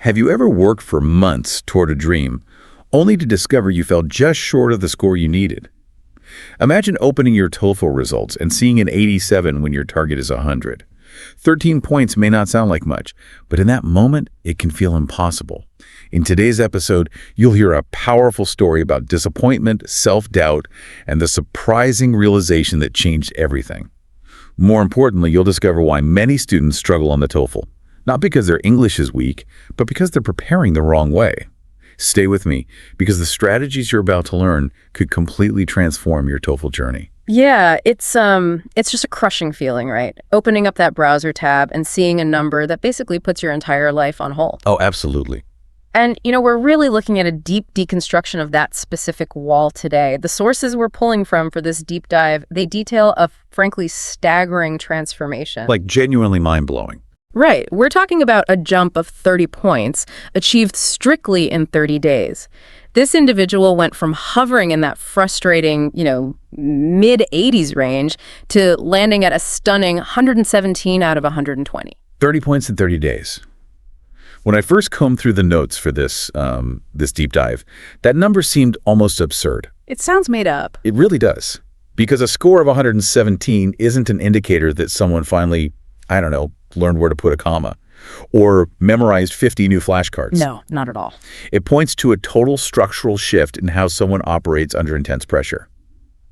Have you ever worked for months toward a dream, only to discover you fell just short of the score you needed? Imagine opening your TOEFL results and seeing an 87 when your target is 100. 13 points may not sound like much, but in that moment, it can feel impossible. In today's episode, you'll hear a powerful story about disappointment, self-doubt, and the surprising realization that changed everything. More importantly, you'll discover why many students struggle on the TOEFL. Not because their English is weak, but because they're preparing the wrong way. Stay with me, because the strategies you're about to learn could completely transform your TOEFL journey. Yeah, it's just a crushing feeling, right? Opening up that browser tab and seeing a number that basically puts your entire life on hold. Oh, absolutely. And, we're really looking at a deep deconstruction of that specific wall today. The sources we're pulling from for this deep dive, they detail a frankly staggering transformation. Like genuinely mind-blowing. Right. We're talking about a jump of 30 points achieved strictly in 30 days. This individual went from hovering in that frustrating, mid-80s range to landing at a stunning 117 out of 120. 30 points in 30 days. When I first combed through the notes for this deep dive, that number seemed almost absurd. It sounds made up. It really does. Because a score of 117 isn't an indicator that someone finally, learned where to put a comma, or memorized 50 new flashcards. No, not at all. It points to a total structural shift in how someone operates under intense pressure.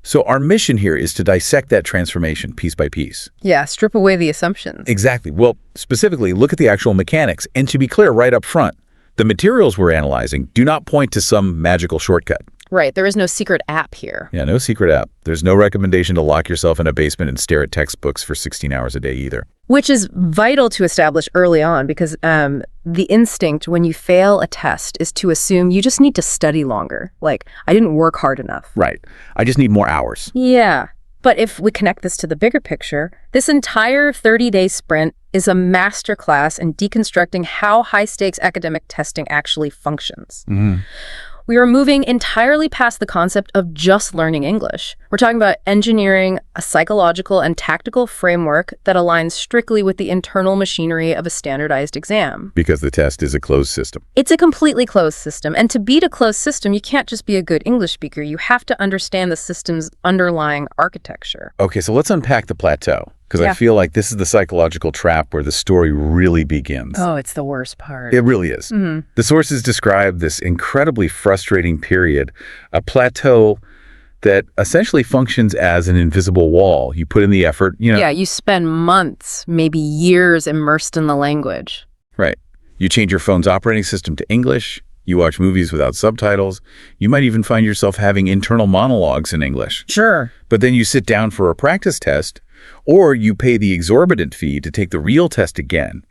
So our mission here is to dissect that transformation piece by piece. Yeah, strip away the assumptions. Exactly. Well, specifically, look at the actual mechanics. And to be clear right up front, the materials we're analyzing do not point to some magical shortcut. Right. There is no secret app here. Yeah, no secret app. There's no recommendation to lock yourself in a basement and stare at textbooks for 16 hours a day either. Which is vital to establish early on because the instinct when you fail a test is to assume you just need to study longer. Like, I didn't work hard enough. Right. I just need more hours. Yeah. But if we connect this to the bigger picture, this entire 30-day sprint is a masterclass in deconstructing how high-stakes academic testing actually functions. Mm-hmm. We are moving entirely past the concept of just learning English. We're talking about engineering a psychological and tactical framework that aligns strictly with the internal machinery of a standardized exam. Because the test is a closed system. It's a completely closed system. And to beat a closed system, you can't just be a good English speaker. You have to understand the system's underlying architecture. Okay, so let's unpack the plateau. Because I feel like this is the psychological trap where the story really begins. Oh, it's the worst part. It really is. Mm-hmm. The sources describe this incredibly frustrating period, a plateau that essentially functions as an invisible wall. You put in the effort, Yeah, you spend months, maybe years immersed in the language. Right. You change your phone's operating system to English. You watch movies without subtitles. You might even find yourself having internal monologues in English. Sure. But then you sit down for a practice test, or you pay the exorbitant fee to take the real test again,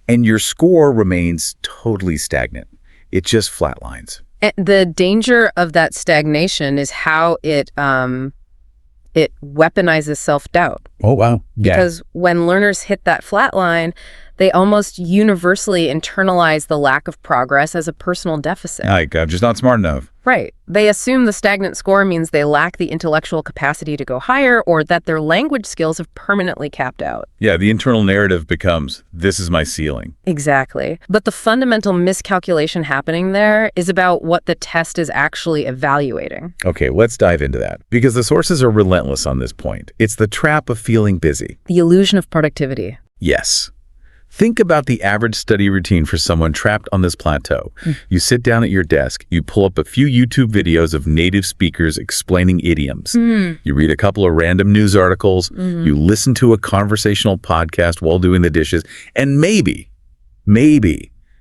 and your score remains totally stagnant. It just flatlines. And the danger of that stagnation is how it weaponizes self-doubt. Oh, wow. Yeah. Because when learners hit that flat line, they almost universally internalize the lack of progress as a personal deficit. I'm just not smart enough. Right. They assume the stagnant score means they lack the intellectual capacity to go higher or that their language skills have permanently capped out. Yeah, the internal narrative becomes, this is my ceiling. Exactly. But the fundamental miscalculation happening there is about what the test is actually evaluating. Okay, let's dive into that. Because the sources are relentless on this point. It's the trap of feeling busy. The illusion of productivity. Yes. Think about the average study routine for someone trapped on this plateau. You sit down at your desk, you pull up a few YouTube videos of native speakers explaining idioms. You read a couple of random news articles, you listen to a conversational podcast while doing the dishes, and maybe,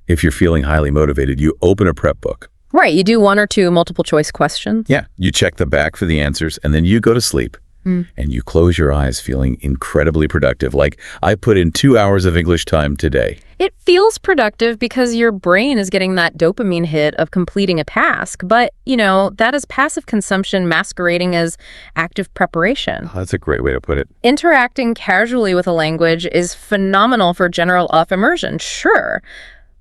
if you're feeling highly motivated, you open a prep book. Right, you do one or two multiple choice questions. Yeah, you check the back for the answers, and then you go to sleep. And you close your eyes feeling incredibly productive, like I put in 2 hours of English time today. It feels productive because your brain is getting that dopamine hit of completing a task, but, that is passive consumption masquerading as active preparation. Oh, that's a great way to put it. Interacting casually with a language is phenomenal for general immersion, sure,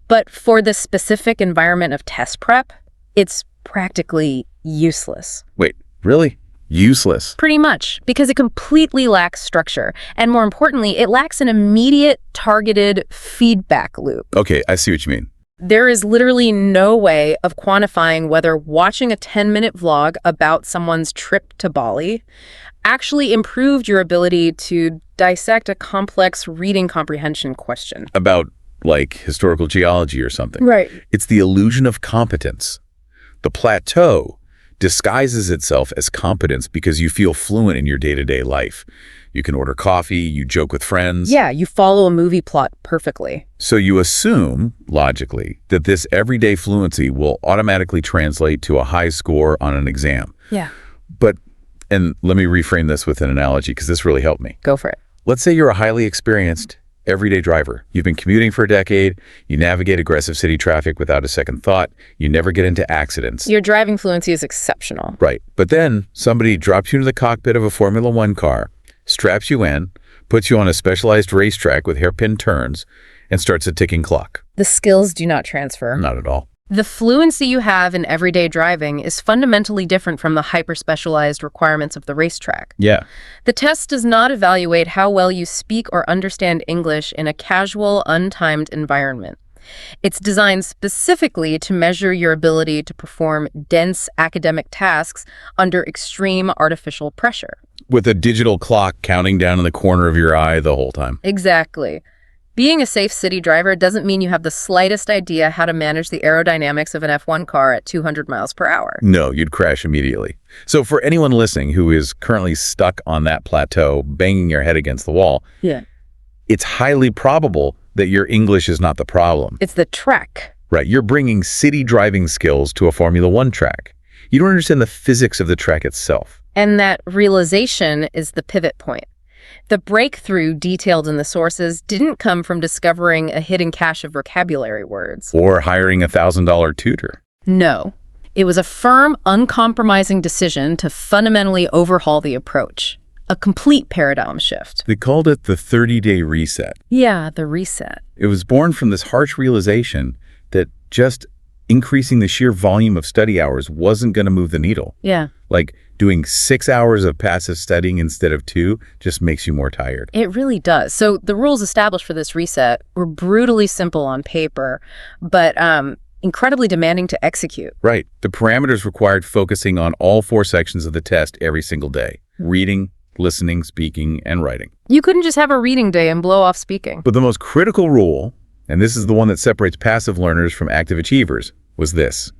but for the specific environment of test prep, it's practically useless. Wait, really? Useless. Pretty much, because it completely lacks structure. And more importantly, it lacks an immediate, targeted feedback loop. Okay, I see what you mean. There is literally no way of quantifying whether watching a 10-minute vlog about someone's trip to Bali actually improved your ability to dissect a complex reading comprehension question. About, like, historical geology or something. Right. It's the illusion of competence. The plateau disguises itself as competence because you feel fluent in your day-to-day life. You can order coffee, you joke with friends. Yeah, you follow a movie plot perfectly. So you assume, logically, that this everyday fluency will automatically translate to a high score on an exam. Yeah. But, and let me reframe this with an analogy because this really helped me. Go for it. Let's say you're a highly experienced everyday driver. You've been commuting for a decade, you navigate aggressive city traffic without a second thought, you never get into accidents. Your driving fluency is exceptional. Right. But then somebody drops you into the cockpit of a Formula One car, straps you in, puts you on a specialized racetrack with hairpin turns, and starts a ticking clock. The skills do not transfer. Not at all. The fluency you have in everyday driving is fundamentally different from the hyper-specialized requirements of the racetrack. Yeah. The test does not evaluate how well you speak or understand English in a casual, untimed environment. It's designed specifically to measure your ability to perform dense academic tasks under extreme artificial pressure. With a digital clock counting down in the corner of your eye the whole time. Exactly. Being a safe city driver doesn't mean you have the slightest idea how to manage the aerodynamics of an F1 car at 200 miles per hour. No, you'd crash immediately. So for anyone listening who is currently stuck on that plateau, banging your head against the wall, it's highly probable that your English is not the problem. It's the track. Right. You're bringing city driving skills to a Formula One track. You don't understand the physics of the track itself. And that realization is the pivot point. The breakthrough detailed in the sources didn't come from discovering a hidden cache of vocabulary words. Or hiring a $1,000 tutor. No. It was a firm, uncompromising decision to fundamentally overhaul the approach. A complete paradigm shift. They called it the 30-day reset. Yeah, the reset. It was born from this harsh realization that just increasing the sheer volume of study hours wasn't going to move the needle. Yeah. Like doing 6 hours of passive studying instead of 2 just makes you more tired. It really does. So the rules established for this reset were brutally simple on paper, but incredibly demanding to execute. Right. The parameters required focusing on all 4 sections of the test every single day. Reading, listening, speaking, and writing. You couldn't just have a reading day and blow off speaking. But the most critical rule, and this is the one that separates passive learners from active achievers, was this.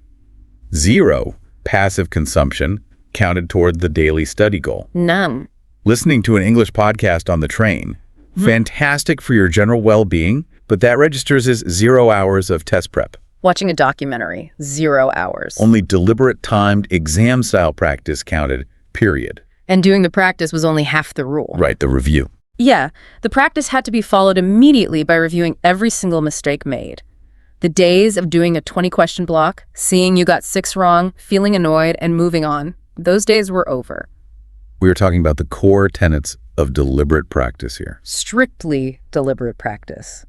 0 passive consumption counted toward the daily study goal. None. Listening to an English podcast on the train, fantastic for your general well-being, but that registers as 0 hours of test prep. Watching a documentary, 0 hours. Only deliberate timed exam-style practice counted, period. And doing the practice was only half the rule. Right, the review. Yeah, the practice had to be followed immediately by reviewing every single mistake made. The days of doing a 20-question block, seeing you got 6 wrong, feeling annoyed, and moving on, those days were over. We were talking about the core tenets of deliberate practice here. Strictly deliberate practice,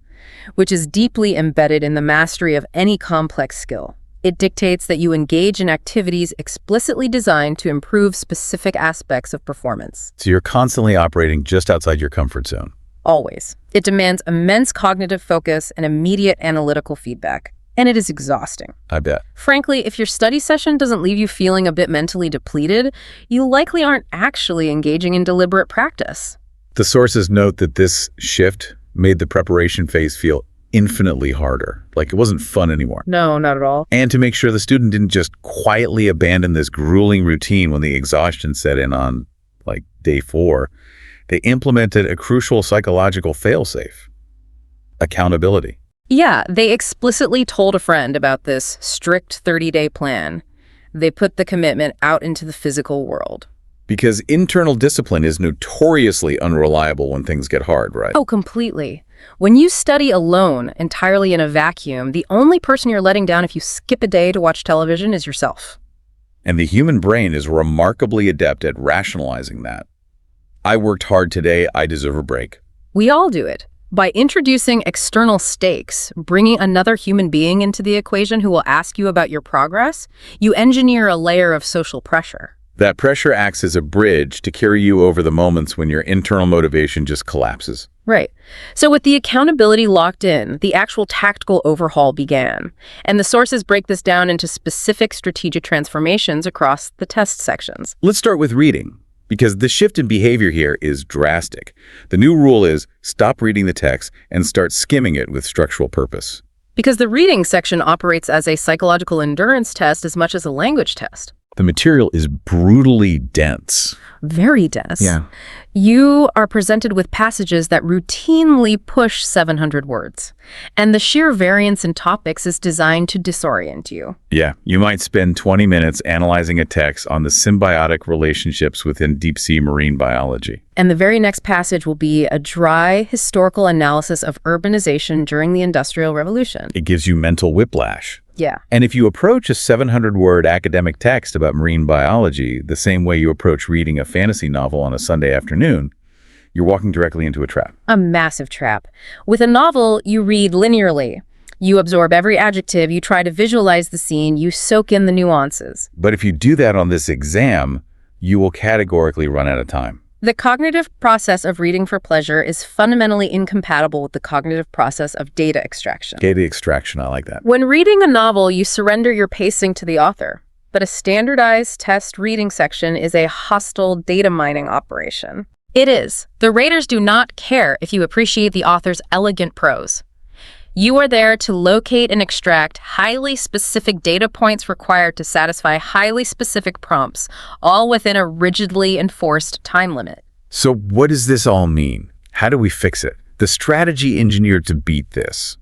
which is deeply embedded in the mastery of any complex skill. It dictates that you engage in activities explicitly designed to improve specific aspects of performance. So you're constantly operating just outside your comfort zone. Always. It demands immense cognitive focus and immediate analytical feedback. And it is exhausting. I bet. Frankly, if your study session doesn't leave you feeling a bit mentally depleted, you likely aren't actually engaging in deliberate practice. The sources note that this shift made the preparation phase feel infinitely harder. Like it wasn't fun anymore. No, not at all. And to make sure the student didn't just quietly abandon this grueling routine when the exhaustion set in on, like, day 4, they implemented a crucial psychological failsafe: accountability. Yeah, they explicitly told a friend about this strict 30-day plan. They put the commitment out into the physical world. Because internal discipline is notoriously unreliable when things get hard, right? Oh, completely. When you study alone, entirely in a vacuum, the only person you're letting down if you skip a day to watch television is yourself. And the human brain is remarkably adept at rationalizing that. I worked hard today, I deserve a break. We all do it. By introducing external stakes, bringing another human being into the equation who will ask you about your progress, you engineer a layer of social pressure. That pressure acts as a bridge to carry you over the moments when your internal motivation just collapses. Right. So with the accountability locked in, the actual tactical overhaul began. And the sources break this down into specific strategic transformations across the test sections. Let's start with reading, because the shift in behavior here is drastic. The new rule is stop reading the text and start skimming it with structural purpose. Because the reading section operates as a psychological endurance test as much as a language test. The material is brutally dense. Very dense. Yeah. You are presented with passages that routinely push 700 words. And the sheer variance in topics is designed to disorient you. Yeah, you might spend 20 minutes analyzing a text on the symbiotic relationships within deep-sea marine biology. And the very next passage will be a dry historical analysis of urbanization during the Industrial Revolution. It gives you mental whiplash. Yeah. And if you approach a 700-word academic text about marine biology the same way you approach reading a fantasy novel on a Sunday afternoon, you're walking directly into a trap. A massive trap. With a novel, you read linearly. You absorb every adjective, you try to visualize the scene, you soak in the nuances. But if you do that on this exam, you will categorically run out of time. The cognitive process of reading for pleasure is fundamentally incompatible with the cognitive process of data extraction. Data extraction, I like that. When reading a novel, you surrender your pacing to the author. But a standardized test reading section is a hostile data mining operation. It is. The raters do not care if you appreciate the author's elegant prose. You are there to locate and extract highly specific data points required to satisfy highly specific prompts, all within a rigidly enforced time limit. So what does this all mean? How do we fix it? The strategy engineered to beat this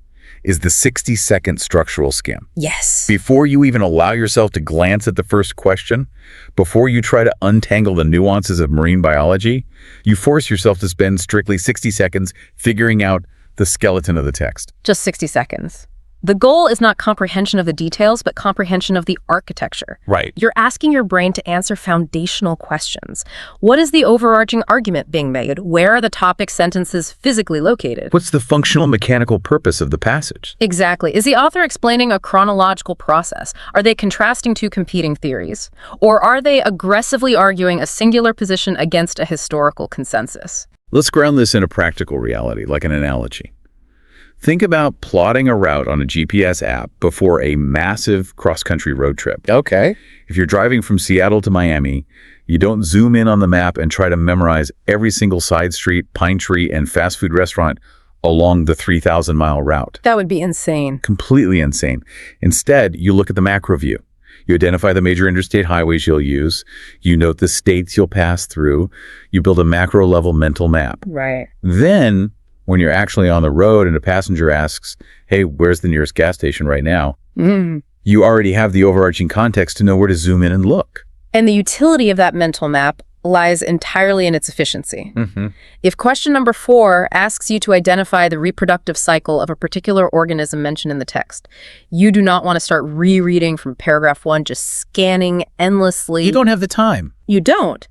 is the 60-second structural skim. Yes. Before you even allow yourself to glance at the first question, before you try to untangle the nuances of marine biology, you force yourself to spend strictly 60 seconds figuring out the skeleton of the text. Just 60 seconds. The goal is not comprehension of the details, but comprehension of the architecture. Right. You're asking your brain to answer foundational questions. What is the overarching argument being made? Where are the topic sentences physically located? What's the functional mechanical purpose of the passage? Exactly. Is the author explaining a chronological process? Are they contrasting two competing theories? Or are they aggressively arguing a singular position against a historical consensus? Let's ground this in a practical reality, like an analogy. Think about plotting a route on a GPS app before a massive cross-country road trip. Okay. If you're driving from Seattle to Miami, you don't zoom in on the map and try to memorize every single side street, pine tree, and fast food restaurant along the 3,000-mile route. That would be insane. Completely insane. Instead, you look at the macro view. You identify the major interstate highways you'll use. You note the states you'll pass through. You build a macro-level mental map. Right. Then, when you're actually on the road and a passenger asks, hey, where's the nearest gas station right now? You already have the overarching context to know where to zoom in and look. And the utility of that mental map lies entirely in its efficiency. If question number 4 asks you to identify the reproductive cycle of a particular organism mentioned in the text, you do not want to start rereading from paragraph 1, just scanning endlessly. You don't have the time. You don't.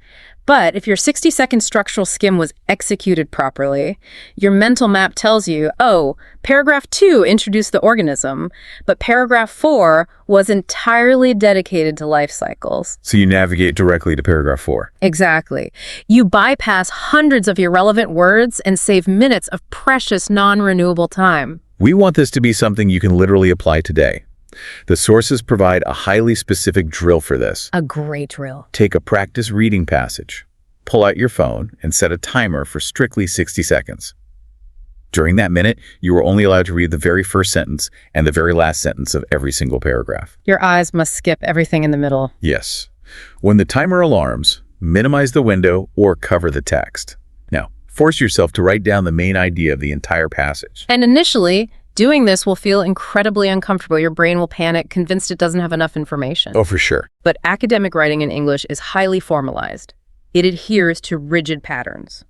But if your 60-second structural skim was executed properly, your mental map tells you, oh, paragraph 2 introduced the organism, but paragraph 4 was entirely dedicated to life cycles. So you navigate directly to paragraph 4. Exactly. You bypass hundreds of irrelevant words and save minutes of precious non-renewable time. We want this to be something you can literally apply today. The sources provide a highly specific drill for this. A great drill. Take a practice reading passage, pull out your phone, and set a timer for strictly 60 seconds. During that minute, you are only allowed to read the very first sentence and the very last sentence of every single paragraph. Your eyes must skip everything in the middle. Yes. When the timer alarms, minimize the window or cover the text. Now, force yourself to write down the main idea of the entire passage. And initially, doing this will feel incredibly uncomfortable. Your brain will panic, convinced it doesn't have enough information. Oh, for sure. But academic writing in English is highly formalized. It adheres to rigid patterns.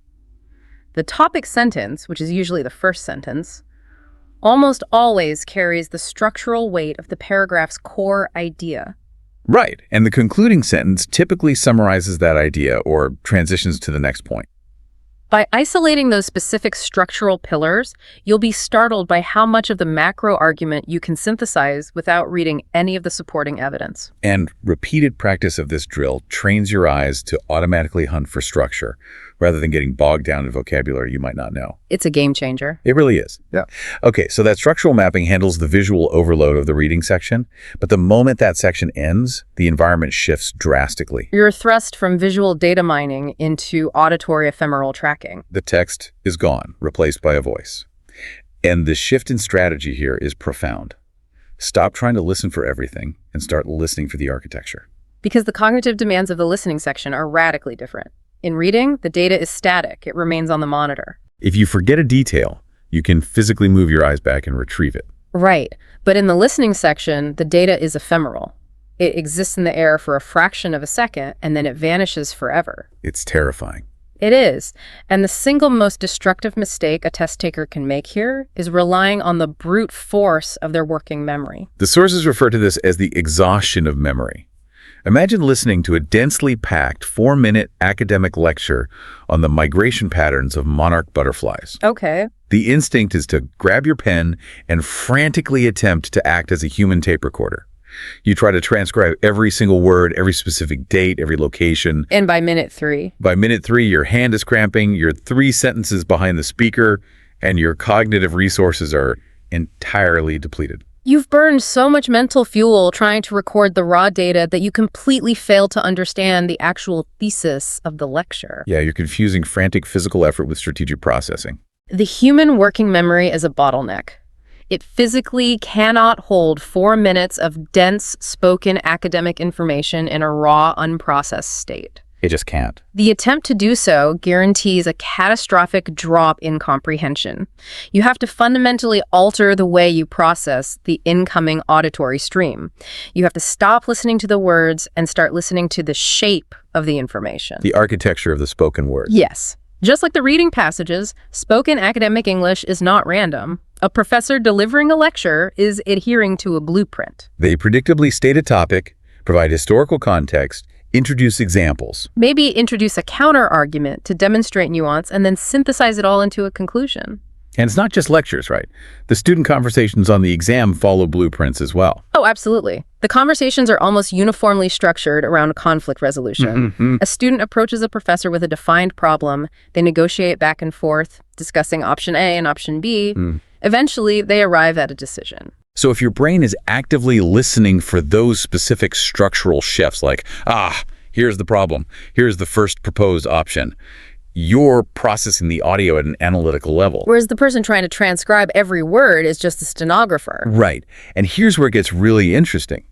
The topic sentence, which is usually the first sentence, almost always carries the structural weight of the paragraph's core idea. Right, and the concluding sentence typically summarizes that idea or transitions to the next point. By isolating those specific structural pillars, you'll be startled by how much of the macro argument you can synthesize without reading any of the supporting evidence. And repeated practice of this drill trains your eyes to automatically hunt for structure, rather than getting bogged down in vocabulary you might not know. It's a game changer. It really is. Yeah. Okay, so that structural mapping handles the visual overload of the reading section, but the moment that section ends, the environment shifts drastically. You're thrust from visual data mining into auditory ephemeral tracking. The text is gone, replaced by a voice. And the shift in strategy here is profound. Stop trying to listen for everything and start listening for the architecture. Because the cognitive demands of the listening section are radically different. In reading, the data is static. It remains on the monitor. If you forget a detail, you can physically move your eyes back and retrieve it. Right. But in the listening section, the data is ephemeral. It exists in the air for a fraction of a second, and then it vanishes forever. It's terrifying. It is. And the single most destructive mistake a test taker can make here is relying on the brute force of their working memory. The sources refer to this as the exhaustion of memory. Imagine listening to a densely packed 4-minute academic lecture on the migration patterns of monarch butterflies. Okay. The instinct is to grab your pen and frantically attempt to act as a human tape recorder. You try to transcribe every single word, every specific date, every location. And by minute 3. By minute 3, your hand is cramping, you're 3 sentences behind the speaker, and your cognitive resources are entirely depleted. You've burned so much mental fuel trying to record the raw data that you completely fail to understand the actual thesis of the lecture. Yeah, you're confusing frantic physical effort with strategic processing. The human working memory is a bottleneck. It physically cannot hold 4 minutes of dense, spoken academic information in a raw, unprocessed state. It just can't. The attempt to do so guarantees a catastrophic drop in comprehension. You have to fundamentally alter the way you process the incoming auditory stream. You have to stop listening to the words and start listening to the shape of the information. The architecture of the spoken word. Yes. Just like the reading passages, spoken academic English is not random. A professor delivering a lecture is adhering to a blueprint. They predictably state a topic, provide historical context, introduce examples. Maybe introduce a counter-argument to demonstrate nuance and then synthesize it all into a conclusion. And it's not just lectures, right? The student conversations on the exam follow blueprints as well. Oh, absolutely. The conversations are almost uniformly structured around conflict resolution. A student approaches a professor with a defined problem. They negotiate back and forth, discussing option A and option B. Eventually, they arrive at a decision. So if your brain is actively listening for those specific structural shifts, like, here's the problem, here's the first proposed option, you're processing the audio at an analytical level. Whereas the person trying to transcribe every word is just a stenographer. Right. And here's where it gets really interesting.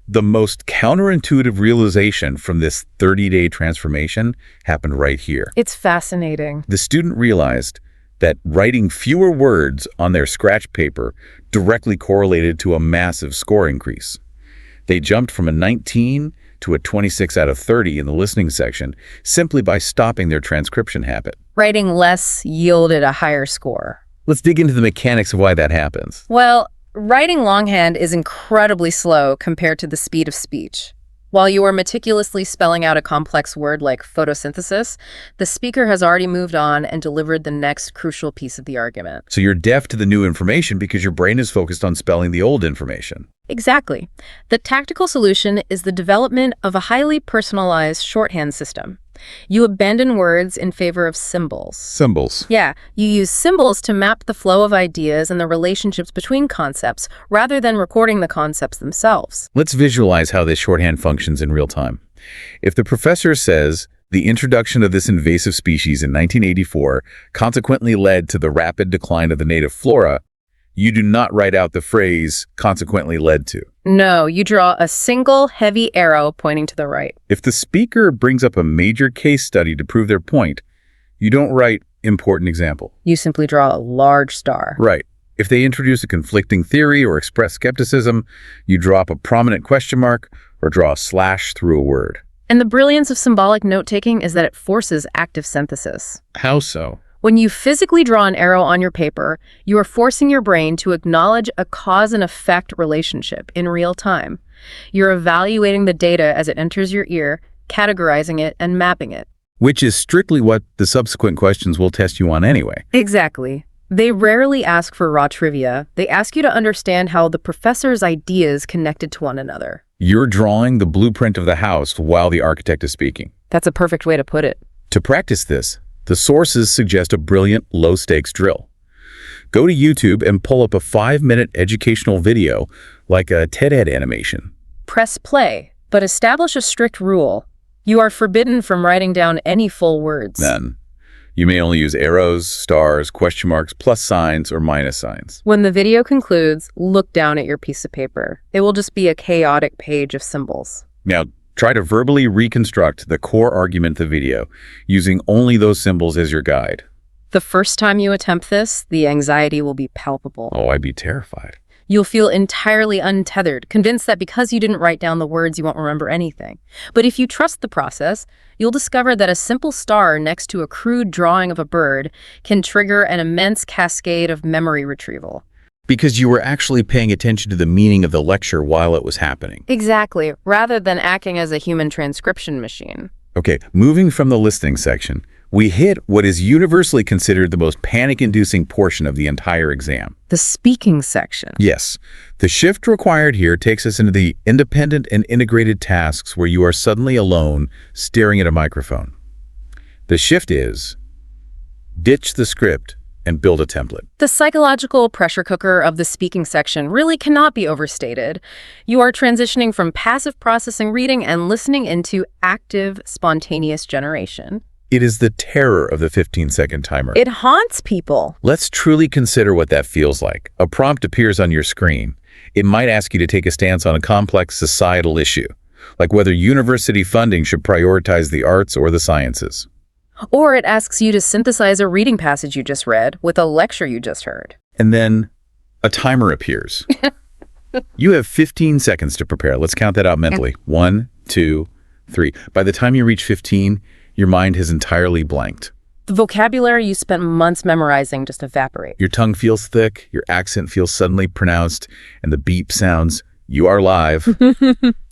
The most counterintuitive realization from this 30-day transformation happened right here. It's fascinating. The student realized that writing fewer words on their scratch paper directly correlated to a massive score increase. They jumped from a 19 to a 26 out of 30 in the listening section simply by stopping their transcription habit. Writing less yielded a higher score. Let's dig into the mechanics of why that happens. Well, writing longhand is incredibly slow compared to the speed of speech. While you are meticulously spelling out a complex word like photosynthesis, the speaker has already moved on and delivered the next crucial piece of the argument. So you're deaf to the new information because your brain is focused on spelling the old information. Exactly. The tactical solution is the development of a highly personalized shorthand system. You abandon words in favor of symbols. Symbols. Yeah, you use symbols to map the flow of ideas and the relationships between concepts, rather than recording the concepts themselves. Let's visualize how this shorthand functions in real time. If the professor says, the introduction of this invasive species in 1984 consequently led to the rapid decline of the native flora, you do not write out the phrase consequently led to. No, you draw a single heavy arrow pointing to the right. If the speaker brings up a major case study to prove their point, you don't write important example. You simply draw a large star. Right. If they introduce a conflicting theory or express skepticism, you drop a prominent question mark or draw a slash through a word. And the brilliance of symbolic note-taking is that it forces active synthesis. How so? When you physically draw an arrow on your paper, you are forcing your brain to acknowledge a cause and effect relationship in real time. You're evaluating the data as it enters your ear, categorizing it, and mapping it. which is strictly what the subsequent questions will test you on anyway. Exactly. They rarely ask for raw trivia. They ask you to understand how the professor's ideas connected to one another. You're drawing the blueprint of the house while the architect is speaking. That's a perfect way to put it. To practice this, the sources suggest a brilliant, low-stakes drill. Go to YouTube and pull up a 5-minute educational video like a TED-Ed animation. Press play, but establish a strict rule. You are forbidden from writing down any full words. Then, you may only use arrows, stars, question marks, plus signs, or minus signs. When the video concludes, look down at your piece of paper. It will just be a chaotic page of symbols. Now, try to verbally reconstruct the core argument of the video, using only those symbols as your guide. The first time you attempt this, the anxiety will be palpable. Oh, I'd be terrified. You'll feel entirely untethered, convinced that because you didn't write down the words, you won't remember anything. But if you trust the process, you'll discover that a simple star next to a crude drawing of a bird can trigger an immense cascade of memory retrieval. Because you were actually paying attention to the meaning of the lecture while it was happening. Exactly, rather than acting as a human transcription machine. Okay, moving from the listening section, we hit what is universally considered the most panic-inducing portion of the entire exam. The speaking section. Yes, the shift required here takes us into the independent and integrated tasks where you are suddenly alone, staring at a microphone. The shift is, ditch the script and build a template. The psychological pressure cooker of the speaking section really cannot be overstated. You are transitioning from passive processing reading and listening into active, spontaneous generation. It is the terror of the 15-second timer. It haunts people. Let's truly consider what that feels like. A prompt appears on your screen. It might ask you to take a stance on a complex societal issue, like whether university funding should prioritize the arts or the sciences. Or it asks you to synthesize a reading passage you just read with a lecture you just heard. And then a timer appears. You have 15 seconds to prepare. Let's count that out mentally. 1, 2, 3. By the time you reach 15, your mind has entirely blanked. The vocabulary you spent months memorizing just evaporates. Your tongue feels thick, your accent feels suddenly pronounced, and the beep sounds, "You are live."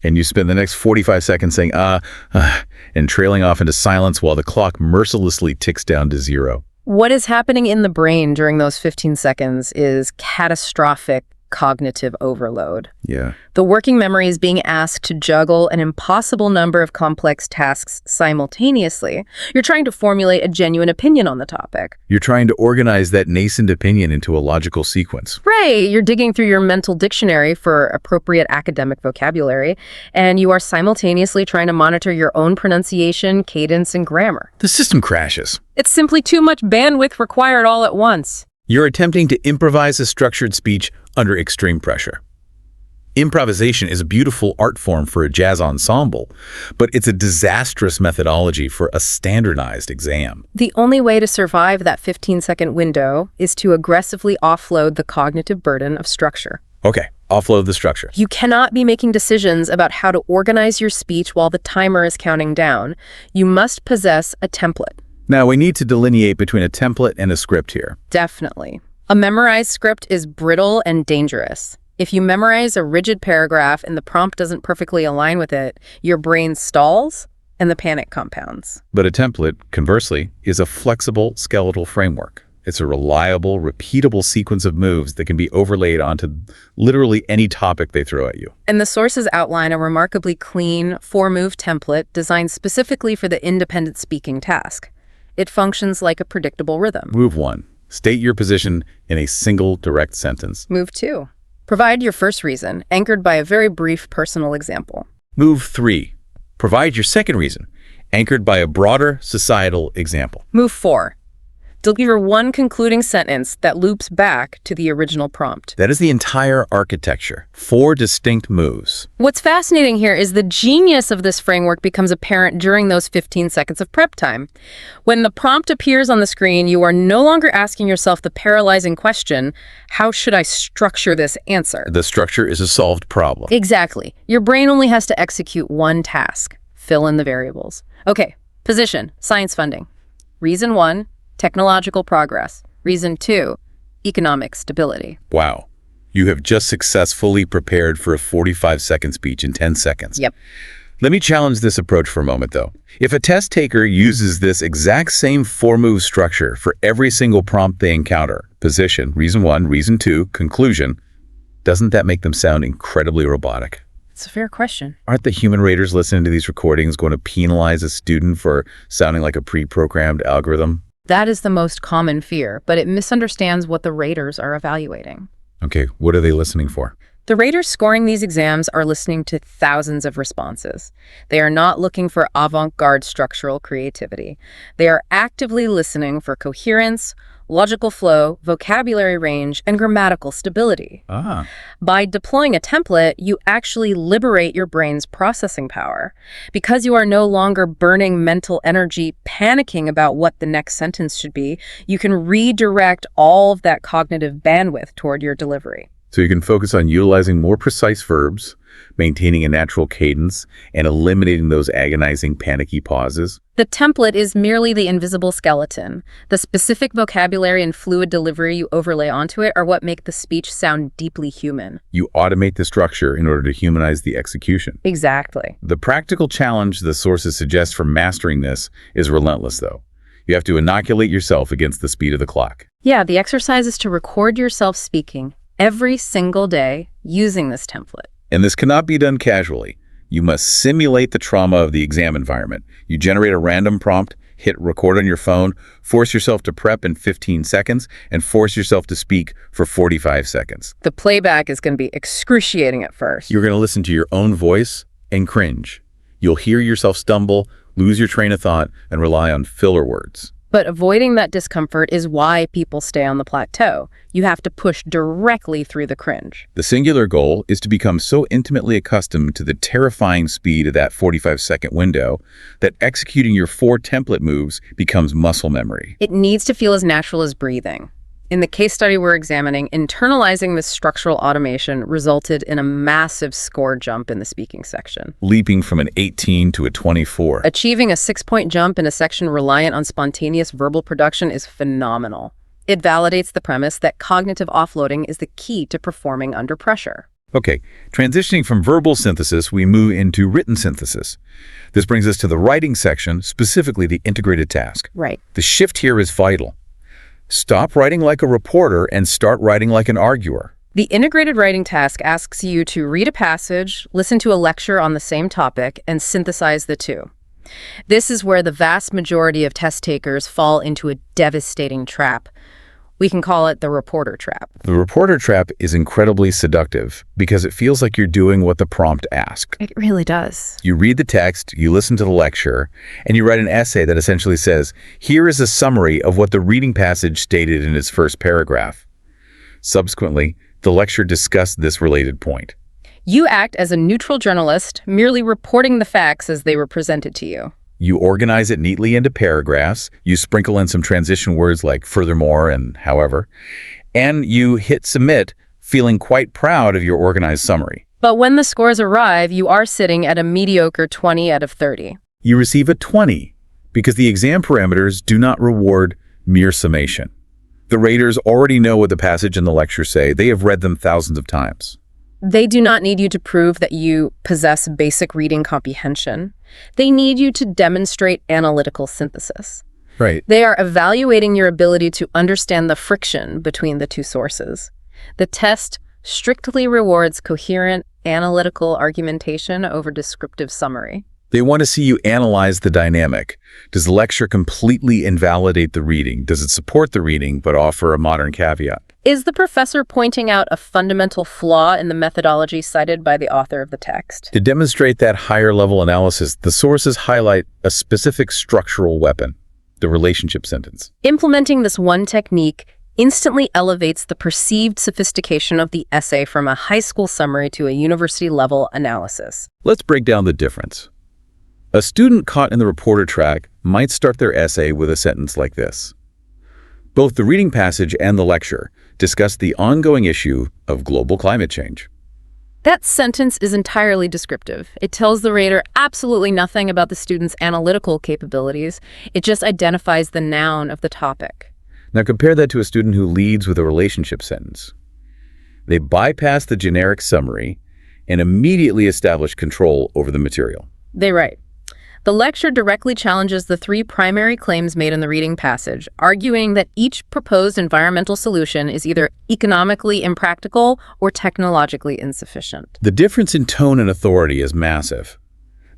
And you spend the next 45 seconds saying, and trailing off into silence while the clock mercilessly ticks down to 0. What is happening in the brain during those 15 seconds is catastrophic cognitive overload. Yeah. The working memory is being asked to juggle an impossible number of complex tasks simultaneously. You're trying to formulate a genuine opinion on the topic. You're trying to organize that nascent opinion into a logical sequence. Right, you're digging through your mental dictionary for appropriate academic vocabulary, and you are simultaneously trying to monitor your own pronunciation, cadence, and grammar. The system crashes. It's simply too much bandwidth required all at once. You're attempting to improvise a structured speech under extreme pressure. Improvisation is a beautiful art form for a jazz ensemble, but it's a disastrous methodology for a standardized exam. The only way to survive that 15-second window is to aggressively offload the cognitive burden of structure. Okay, offload the structure. You cannot be making decisions about how to organize your speech while the timer is counting down. You must possess a template. Now, we need to delineate between a template and a script here. Definitely. A memorized script is brittle and dangerous. If you memorize a rigid paragraph and the prompt doesn't perfectly align with it, your brain stalls and the panic compounds. But a template, conversely, is a flexible skeletal framework. It's a reliable, repeatable sequence of moves that can be overlaid onto literally any topic they throw at you. And the sources outline a remarkably clean 4-move template designed specifically for the independent speaking task. It functions like a predictable rhythm. Move 1. State your position in a single direct sentence. Move 2. Provide your first reason, anchored by a very brief personal example. Move 3. Provide your second reason, anchored by a broader societal example. Move 4. Deliver one concluding sentence that loops back to the original prompt. That is the entire architecture. 4 distinct moves. What's fascinating here is the genius of this framework becomes apparent during those 15 seconds of prep time. When the prompt appears on the screen, you are no longer asking yourself the paralyzing question, how should I structure this answer? The structure is a solved problem. Exactly. Your brain only has to execute one task, fill in the variables. Okay, position, science funding. Reason 1, technological progress. Reason 2, economic stability. Wow. You have just successfully prepared for a 45-second speech in 10 seconds. Yep. Let me challenge this approach for a moment, though. If a test taker uses this exact same four-move structure for every single prompt they encounter, position, reason one, reason two, conclusion, doesn't that make them sound incredibly robotic? It's a fair question. Aren't the human raters listening to these recordings going to penalize a student for sounding like a pre-programmed algorithm? That is the most common fear, but it misunderstands what the raters are evaluating. Okay, what are they listening for? The raters scoring these exams are listening to thousands of responses. They are not looking for avant-garde structural creativity. They are actively listening for coherence, logical flow, vocabulary range, and grammatical stability. By deploying a template, you actually liberate your brain's processing power. Because you are no longer burning mental energy panicking about what the next sentence should be, you can redirect all of that cognitive bandwidth toward your delivery. So you can focus on utilizing more precise verbs, maintaining a natural cadence, and eliminating those agonizing, panicky pauses. The template is merely the invisible skeleton. The specific vocabulary and fluid delivery you overlay onto it are what make the speech sound deeply human. You automate the structure in order to humanize the execution. Exactly. The practical challenge the sources suggest for mastering this is relentless, though. You have to inoculate yourself against the speed of the clock. Yeah, the exercise is to record yourself speaking every single day using this template. And this cannot be done casually. You must simulate the trauma of the exam environment. You generate a random prompt, hit record on your phone, force yourself to prep in 15 seconds, and force yourself to speak for 45 seconds. The playback is going to be excruciating at first. You're going to listen to your own voice and cringe. You'll hear yourself stumble, lose your train of thought, and rely on filler words. But avoiding that discomfort is why people stay on the plateau. You have to push directly through the cringe. The singular goal is to become so intimately accustomed to the terrifying speed of that 45-second window that executing your 4 template moves becomes muscle memory. It needs to feel as natural as breathing. In the case study we're examining, internalizing this structural automation resulted in a massive score jump in the speaking section. Leaping from an 18 to a 24. Achieving a 6-point jump in a section reliant on spontaneous verbal production is phenomenal. It validates the premise that cognitive offloading is the key to performing under pressure. Okay, transitioning from verbal synthesis, we move into written synthesis. This brings us to the writing section, specifically the integrated task. Right. The shift here is vital. Stop writing like a reporter and start writing like an arguer. The integrated writing task asks you to read a passage, listen to a lecture on the same topic, and synthesize the two. This is where the vast majority of test takers fall into a devastating trap. We can call it the reporter trap. The reporter trap is incredibly seductive because it feels like you're doing what the prompt asked. It really does. You read the text, you listen to the lecture, and you write an essay that essentially says, here is a summary of what the reading passage stated in its first paragraph. Subsequently, the lecturer discussed this related point. You act as a neutral journalist, merely reporting the facts as they were presented to you. You organize it neatly into paragraphs, you sprinkle in some transition words like furthermore and however, and you hit submit, feeling quite proud of your organized summary. But when the scores arrive, you are sitting at a mediocre 20 out of 30. You receive a 20 because the exam parameters do not reward mere summation. The raters already know what the passage and the lecture say. They have read them thousands of times. They do not need you to prove that you possess basic reading comprehension. They need you to demonstrate analytical synthesis. Right. They are evaluating your ability to understand the friction between the two sources. The test strictly rewards coherent, analytical argumentation over descriptive summary. They want to see you analyze the dynamic. Does the lecture completely invalidate the reading? Does it support the reading but offer a modern caveat? Is the professor pointing out a fundamental flaw in the methodology cited by the author of the text? To demonstrate that higher-level analysis, the sources highlight a specific structural weapon, the relationship sentence. Implementing this one technique instantly elevates the perceived sophistication of the essay from a high school summary to a university-level analysis. Let's break down the difference. A student caught in the reporter track might start their essay with a sentence like this. Both the reading passage and the lecture discuss the ongoing issue of global climate change. That sentence is entirely descriptive. It tells the rater absolutely nothing about the student's analytical capabilities. It just identifies the noun of the topic. Now compare that to a student who leads with a relationship sentence. They bypass the generic summary and immediately establish control over the material. They write, the lecture directly challenges the three primary claims made in the reading passage, arguing that each proposed environmental solution is either economically impractical or technologically insufficient. The difference in tone and authority is massive.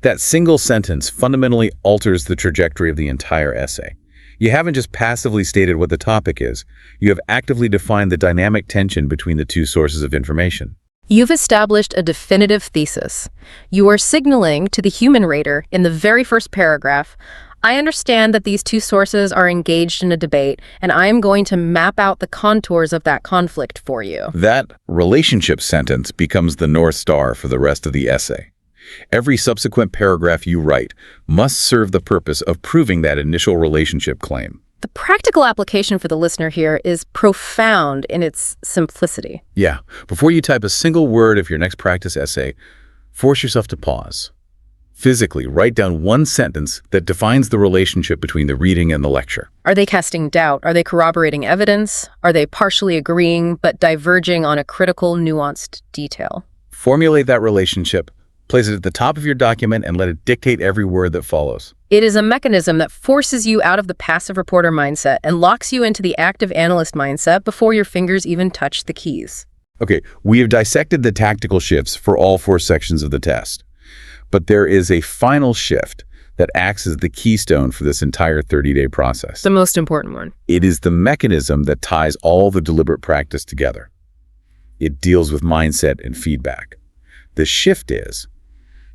That single sentence fundamentally alters the trajectory of the entire essay. You haven't just passively stated what the topic is, you have actively defined the dynamic tension between the two sources of information. You've established a definitive thesis. You are signaling to the human reader in the very first paragraph, I understand that these two sources are engaged in a debate, and I am going to map out the contours of that conflict for you. That relationship sentence becomes the North Star for the rest of the essay. Every subsequent paragraph you write must serve the purpose of proving that initial relationship claim. The practical application for the listener here is profound in its simplicity. Yeah, before you type a single word of your next practice essay, force yourself to pause. Physically, write down one sentence that defines the relationship between the reading and the lecture. Are they casting doubt? Are they corroborating evidence? Are they partially agreeing but diverging on a critical, nuanced detail? Formulate that relationship, place it at the top of your document, and let it dictate every word that follows. It is a mechanism that forces you out of the passive reporter mindset and locks you into the active analyst mindset before your fingers even touch the keys. Okay, we have dissected the tactical shifts for all 4 sections of the test, but there is a final shift that acts as the keystone for this entire 30-day process. The most important one. It is the mechanism that ties all the deliberate practice together. It deals with mindset and feedback. The shift is,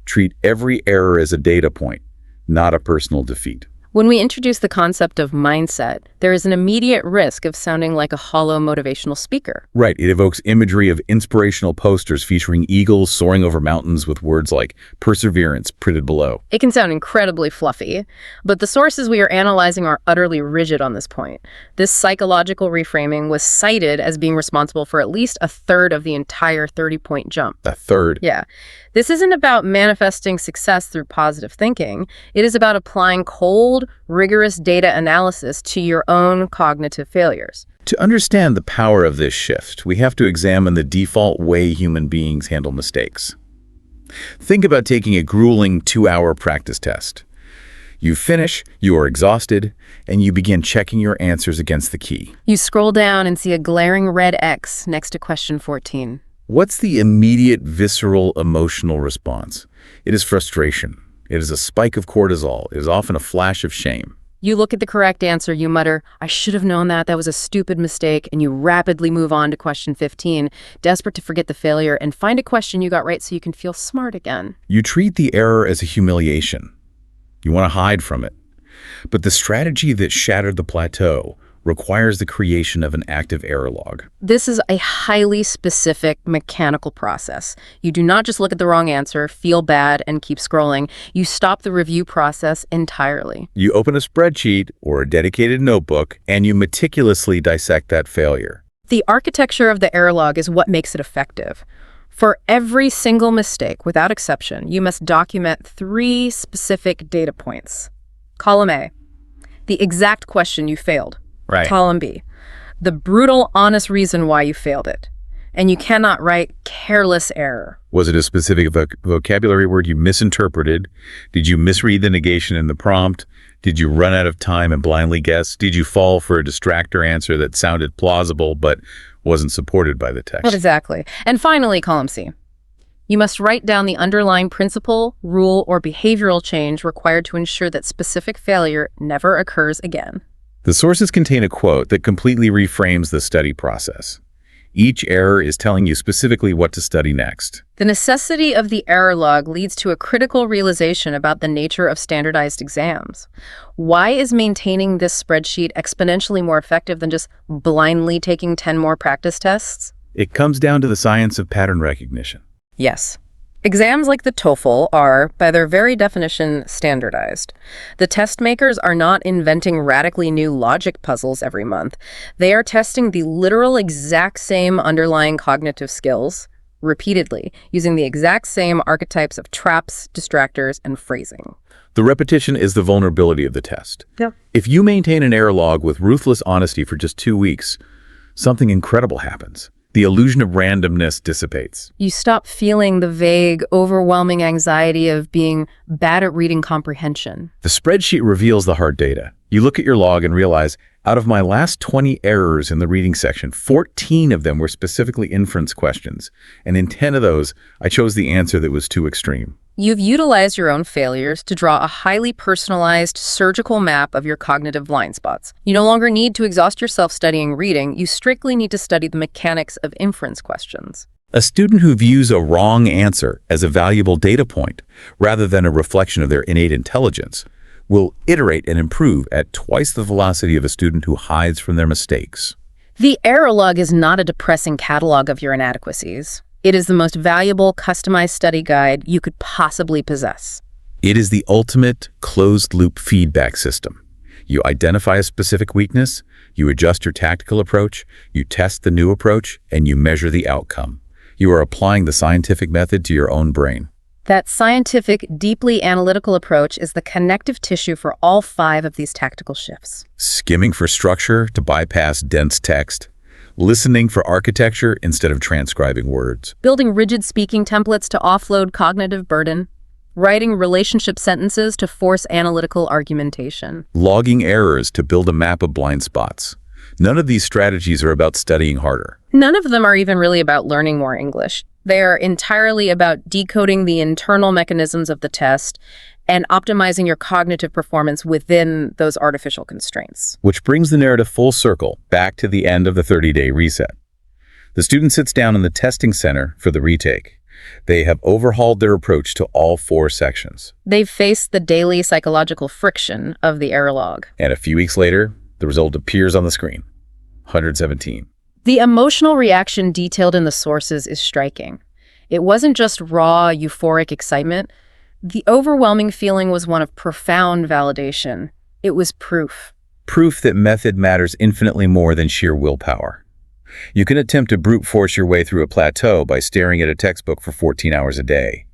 treat every error as a data point, not a personal defeat. When we introduce the concept of mindset, there is an immediate risk of sounding like a hollow motivational speaker. Right, it evokes imagery of inspirational posters featuring eagles soaring over mountains with words like perseverance printed below. It can sound incredibly fluffy, but the sources we are analyzing are utterly rigid on this point. This psychological reframing was cited as being responsible for at least a third of the entire 30-point jump. A third? Yeah. This isn't about manifesting success through positive thinking. It is about applying cold, rigorous data analysis to your own cognitive failures. To understand the power of this shift, we have to examine the default way human beings handle mistakes. Think about taking a grueling 2-hour practice test. You finish, you are exhausted, and you begin checking your answers against the key. You scroll down and see a glaring red X next to question 14. What's the immediate, visceral, emotional response? It is frustration. It is a spike of cortisol. It is often a flash of shame. You look at the correct answer, you mutter, I should have known that, that was a stupid mistake, and you rapidly move on to question 15, desperate to forget the failure and find a question you got right so you can feel smart again. You treat the error as a humiliation. You want to hide from it. But the strategy that shattered the plateau requires the creation of an active error log. This is a highly specific mechanical process. You do not just look at the wrong answer, feel bad, and keep scrolling. You stop the review process entirely. You open a spreadsheet or a dedicated notebook, and you meticulously dissect that failure. The architecture of the error log is what makes it effective. For every single mistake, without exception, you must document 3 specific data points. Column A, the exact question you failed. Right. Column B, the brutal, honest reason why you failed it. And you cannot write careless error. Was it a specific vocabulary word you misinterpreted? Did you misread the negation in the prompt? Did you run out of time and blindly guess? Did you fall for a distractor answer that sounded plausible but wasn't supported by the text? Well, exactly. And finally, column C. You must write down the underlying principle, rule, or behavioral change required to ensure that specific failure never occurs again. The sources contain a quote that completely reframes the study process. Each error is telling you specifically what to study next. The necessity of the error log leads to a critical realization about the nature of standardized exams. Why is maintaining this spreadsheet exponentially more effective than just blindly taking 10 more practice tests? It comes down to the science of pattern recognition. Yes. Exams like the TOEFL are, by their very definition, standardized. The test makers are not inventing radically new logic puzzles every month. They are testing the literal exact same underlying cognitive skills, repeatedly, using the exact same archetypes of traps, distractors, and phrasing. The repetition is the vulnerability of the test. Yep. If you maintain an error log with ruthless honesty for just 2 weeks, something incredible happens. The illusion of randomness dissipates. You stop feeling the vague, overwhelming anxiety of being bad at reading comprehension. The spreadsheet reveals the hard data. You look at your log and realize, out of my last 20 errors in the reading section, 14 of them were specifically inference questions. And in 10 of those, I chose the answer that was too extreme. You've utilized your own failures to draw a highly personalized, surgical map of your cognitive blind spots. You no longer need to exhaust yourself studying reading. You strictly need to study the mechanics of inference questions. A student who views a wrong answer as a valuable data point, rather than a reflection of their innate intelligence, will iterate and improve at twice the velocity of a student who hides from their mistakes. The error log is not a depressing catalog of your inadequacies. It is the most valuable, customized study guide you could possibly possess. It is the ultimate closed-loop feedback system. You identify a specific weakness, you adjust your tactical approach, you test the new approach, and you measure the outcome. You are applying the scientific method to your own brain. That scientific, deeply analytical approach is the connective tissue for all 5 of these tactical shifts. Skimming for structure to bypass dense text, listening for architecture instead of transcribing words, Building rigid speaking templates to offload cognitive burden. Writing relationship sentences to force analytical argumentation. logging errors to build a map of blind spots. None of these strategies are about studying harder. None of them are even really about learning more English. They are entirely about decoding the internal mechanisms of the test and optimizing your cognitive performance within those artificial constraints. Which brings the narrative full circle back to the end of the 30-day reset. The student sits down in the testing center for the retake. They have overhauled their approach to all 4 sections. They've faced the daily psychological friction of the error log. And a few weeks later, the result appears on the screen. 117. The emotional reaction detailed in the sources is striking. It wasn't just raw, euphoric excitement. The overwhelming feeling was one of profound validation. It was proof. Proof that method matters infinitely more than sheer willpower. You can attempt to brute force your way through a plateau by staring at a textbook for 14 hours a day.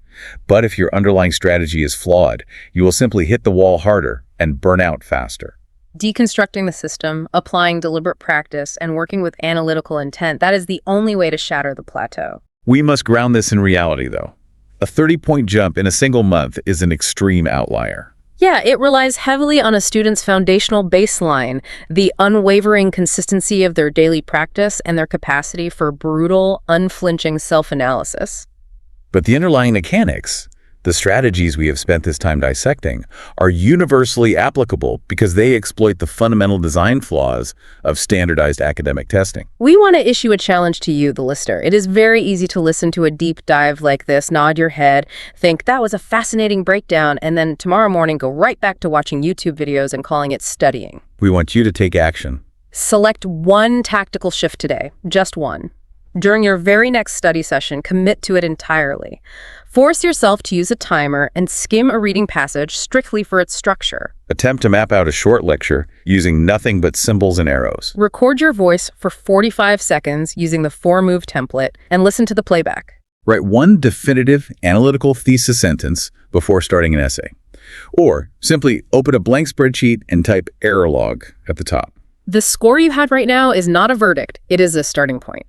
But if your underlying strategy is flawed, you will simply hit the wall harder and burn out faster. Deconstructing the system, applying deliberate practice, and working with analytical intent, that is the only way to shatter the plateau. We must ground this in reality, though. A 30-point jump in a single month is an extreme outlier. Yeah, it relies heavily on a student's foundational baseline, the unwavering consistency of their daily practice and their capacity for brutal, unflinching self-analysis. But the underlying mechanics, the strategies we have spent this time dissecting, are universally applicable because they exploit the fundamental design flaws of standardized academic testing. We want to issue a challenge to you, the listener. It is very easy to listen to a deep dive like this, nod your head, think that was a fascinating breakdown, and then tomorrow morning go right back to watching YouTube videos and calling it studying. We want you to take action. Select one tactical shift today, just one. During your very next study session, commit to it entirely. Force yourself to use a timer and skim a reading passage strictly for its structure. Attempt to map out a short lecture using nothing but symbols and arrows. Record your voice for 45 seconds using the 4-move template and listen to the playback. Write one definitive analytical thesis sentence before starting an essay. Or simply open a blank spreadsheet and type error log at the top. The score you had right now is not a verdict. It is a starting point.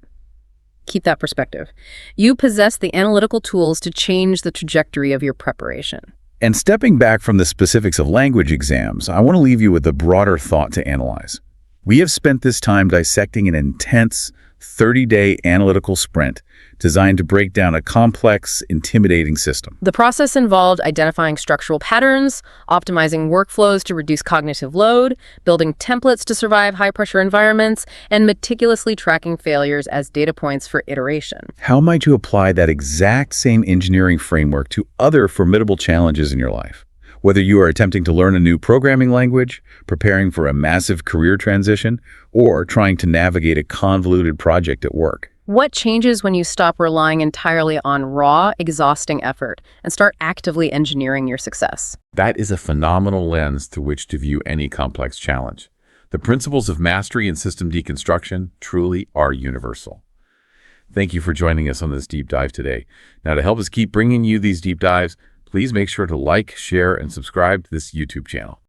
Keep that perspective. You possess the analytical tools to change the trajectory of your preparation. And stepping back from the specifics of language exams, I want to leave you with a broader thought to analyze. We have spent this time dissecting an intense 30-day analytical sprint designed to break down a complex, intimidating system. The process involved identifying structural patterns, optimizing workflows to reduce cognitive load, building templates to survive high-pressure environments, and meticulously tracking failures as data points for iteration. How might you apply that exact same engineering framework to other formidable challenges in your life? Whether you are attempting to learn a new programming language, preparing for a massive career transition, or trying to navigate a convoluted project at work. What changes when you stop relying entirely on raw, exhausting effort and start actively engineering your success? That is a phenomenal lens through which to view any complex challenge. The principles of mastery and system deconstruction truly are universal. Thank you for joining us on this deep dive today. Now, to help us keep bringing you these deep dives, please make sure to like, share, and subscribe to this YouTube channel.